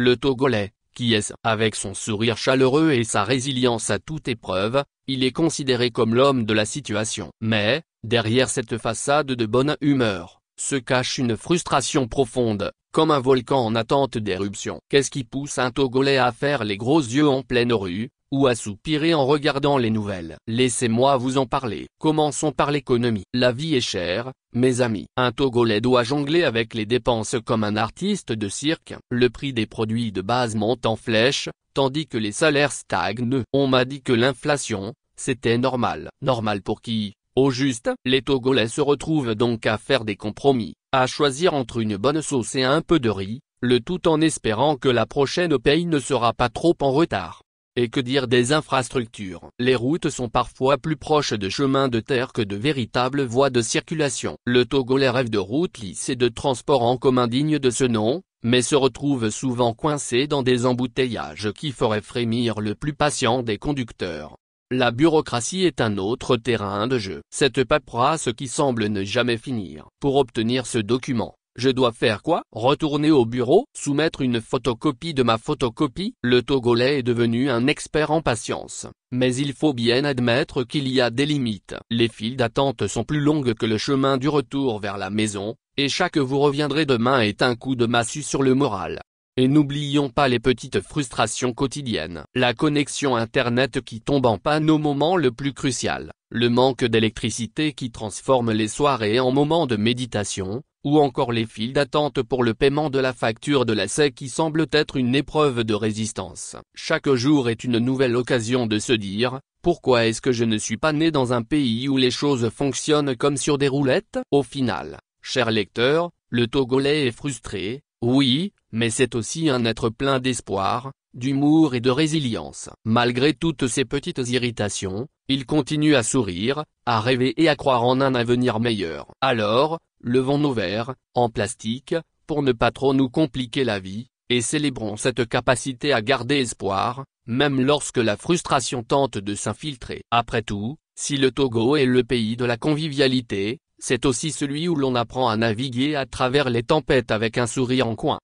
Le Togolais, qui est, avec son sourire chaleureux et sa résilience à toute épreuve, il est considéré comme l'homme de la situation. Mais, derrière cette façade de bonne humeur, se cache une frustration profonde, comme un volcan en attente d'éruption. Qu'est-ce qui pousse un Togolais à faire les gros yeux en pleine rue, ou à soupirer en regardant les nouvelles? Laissez-moi vous en parler. Commençons par l'économie. La vie est chère, mes amis. Un Togolais doit jongler avec les dépenses comme un artiste de cirque. Le prix des produits de base monte en flèche, tandis que les salaires stagnent. On m'a dit que l'inflation, c'était normal. Normal pour qui? Au juste, les Togolais se retrouvent donc à faire des compromis, à choisir entre une bonne sauce et un peu de riz, le tout en espérant que la prochaine paye ne sera pas trop en retard. Et que dire des infrastructures? Les routes sont parfois plus proches de chemins de terre que de véritables voies de circulation. Le Togolais rêve de routes lisses et de transports en commun dignes de ce nom, mais se retrouve souvent coincé dans des embouteillages qui feraient frémir le plus patient des conducteurs. La bureaucratie est un autre terrain de jeu. Cette paperasse qui semble ne jamais finir. Pour obtenir ce document, je dois faire quoi? Retourner au bureau, soumettre une photocopie de ma photocopie? Le Togolais est devenu un expert en patience. Mais il faut bien admettre qu'il y a des limites. Les files d'attente sont plus longues que le chemin du retour vers la maison, et chaque vous reviendrez demain est un coup de massue sur le moral. Et n'oublions pas les petites frustrations quotidiennes. La connexion Internet qui tombe en panne au moment le plus crucial, le manque d'électricité qui transforme les soirées en moments de méditation, ou encore les files d'attente pour le paiement de la facture de la SEC qui semblent être une épreuve de résistance. Chaque jour est une nouvelle occasion de se dire, pourquoi est-ce que je ne suis pas né dans un pays où les choses fonctionnent comme sur des roulettes? Au final, cher lecteur, le Togolais est frustré, oui, mais c'est aussi un être plein d'espoir, d'humour et de résilience. Malgré toutes ces petites irritations, il continue à sourire, à rêver et à croire en un avenir meilleur. Alors, levons nos verres, en plastique, pour ne pas trop nous compliquer la vie, et célébrons cette capacité à garder espoir, même lorsque la frustration tente de s'infiltrer. Après tout, si le Togo est le pays de la convivialité, c'est aussi celui où l'on apprend à naviguer à travers les tempêtes avec un sourire en coin.